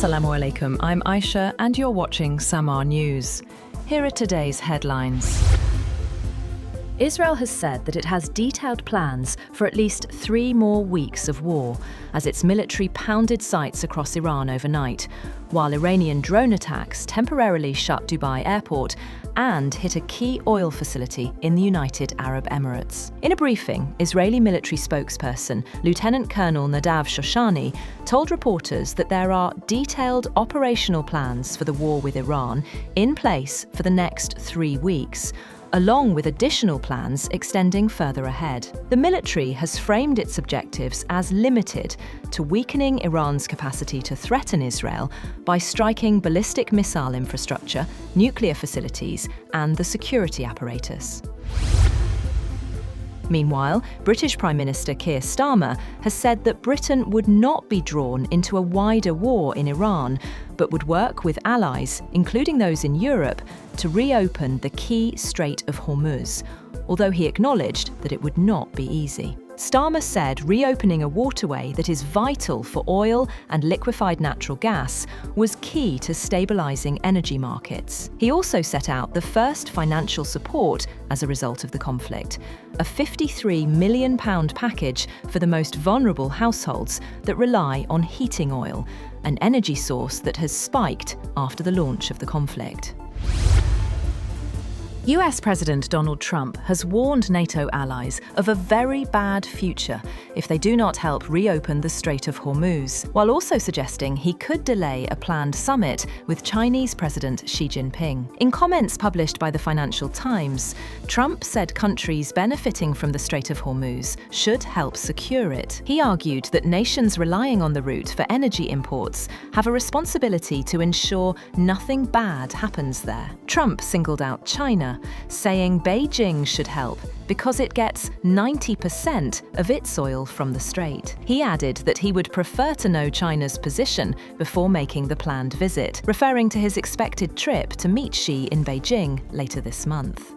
Assalamu alaikum, I'm Aisha and you're watching Samaa News. Here are today's headlines. Israel has said that it has detailed plans for at least 3 more weeks of war, as its military pounded sites across Iran overnight, while Iranian drone attacks temporarily shut Dubai airport and hit a key oil facility in the United Arab Emirates. In a briefing, Israeli military spokesperson Lieutenant Colonel Nadav Shoshani told reporters that there are detailed operational plans for the war with Iran in place for the next 3 weeks, along with additional plans extending further ahead. The military has framed its objectives as limited to weakening Iran's capacity to threaten Israel by striking ballistic missile infrastructure, nuclear facilities, and the security apparatus. Meanwhile, British Prime Minister Keir Starmer has said that Britain would not be drawn into a wider war in Iran, but would work with allies, including those in Europe, to reopen the key Strait of Hormuz, although he acknowledged that it would not be easy. Starmer said reopening a waterway that is vital for oil and liquefied natural gas was key to stabilising energy markets. He also set out the first financial support as a result of the conflict, a £53 million package for the most vulnerable households that rely on heating oil, an energy source that has spiked after the launch of the conflict. US President Donald Trump has warned NATO allies of a very bad future if they do not help reopen the Strait of Hormuz, while also suggesting he could delay a planned summit with Chinese President Xi Jinping. In comments published by the Financial Times, Trump said countries benefiting from the Strait of Hormuz should help secure it. He argued that nations relying on the route for energy imports have a responsibility to ensure nothing bad happens there. Trump singled out China, saying Beijing should help because it gets 90% of its oil from the strait. He added that he would prefer to know China's position before making the planned visit, referring to his expected trip to meet Xi in Beijing later this month.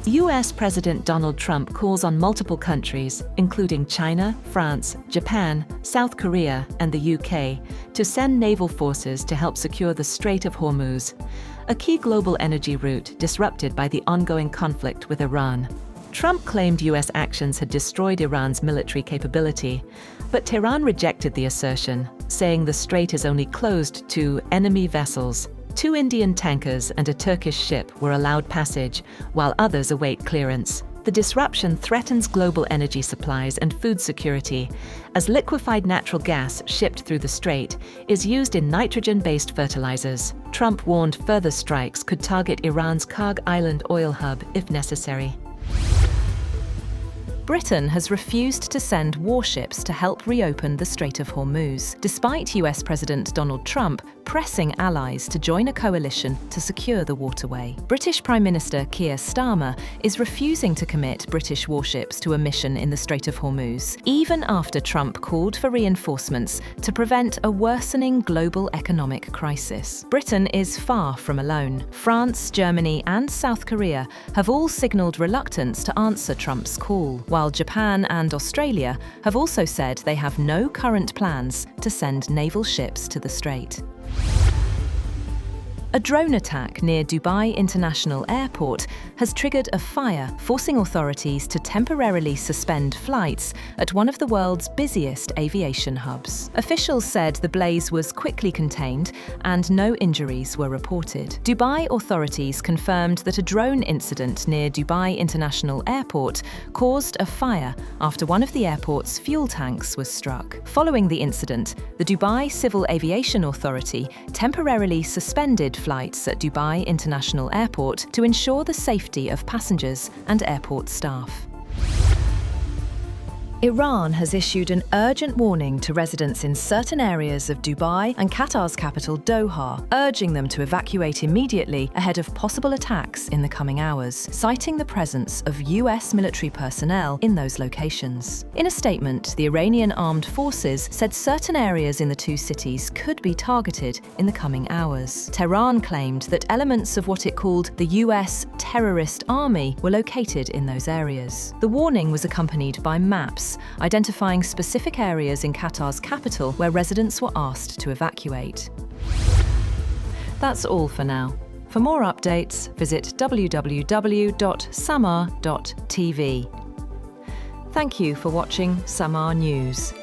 US President Donald Trump calls on multiple countries, including China, France, Japan, South Korea, and the UK, to send naval forces to help secure the Strait of Hormuz, a key global energy route disrupted by the ongoing conflict with Iran. Trump claimed US actions had destroyed Iran's military capability, but Tehran rejected the assertion, saying the strait is only closed to enemy vessels. 2 Indian tankers and a Turkish ship were allowed passage, while others await clearance. The disruption threatens global energy supplies and food security, as liquefied natural gas shipped through the strait is used in nitrogen-based fertilizers. Trump warned further strikes could target Iran's Karg Island oil hub if necessary. Britain has refused to send warships to help reopen the Strait of Hormuz, despite US President Donald Trump pressing allies to join a coalition to secure the waterway. British Prime Minister Keir Starmer is refusing to commit British warships to a mission in the Strait of Hormuz, even after Trump called for reinforcements to prevent a worsening global economic crisis. Britain is far from alone. France, Germany, and South Korea have all signalled reluctance to answer Trump's call, while Japan and Australia have also said they have no current plans to send naval ships to the strait. A drone attack near Dubai International Airport has triggered a fire, forcing authorities to temporarily suspend flights at one of the world's busiest aviation hubs. Officials said the blaze was quickly contained and no injuries were reported. Dubai authorities confirmed that a drone incident near Dubai International Airport caused a fire after one of the airport's fuel tanks was struck. Following the incident, the Dubai Civil Aviation Authority temporarily suspended flights at Dubai International Airport to ensure the safety of passengers and airport staff. Iran has issued an urgent warning to residents in certain areas of Dubai and Qatar's capital Doha, urging them to evacuate immediately ahead of possible attacks in the coming hours, citing the presence of US military personnel in those locations. In a statement, the Iranian armed forces said certain areas in the 2 cities could be targeted in the coming hours. Tehran claimed that elements of what it called the US terrorist army were located in those areas. The warning was accompanied by maps reports identifying specific areas in Qatar's capital where residents were asked to evacuate. That's all for now. For more updates, visit www.samaa.tv. Thank you for watching Samaa News.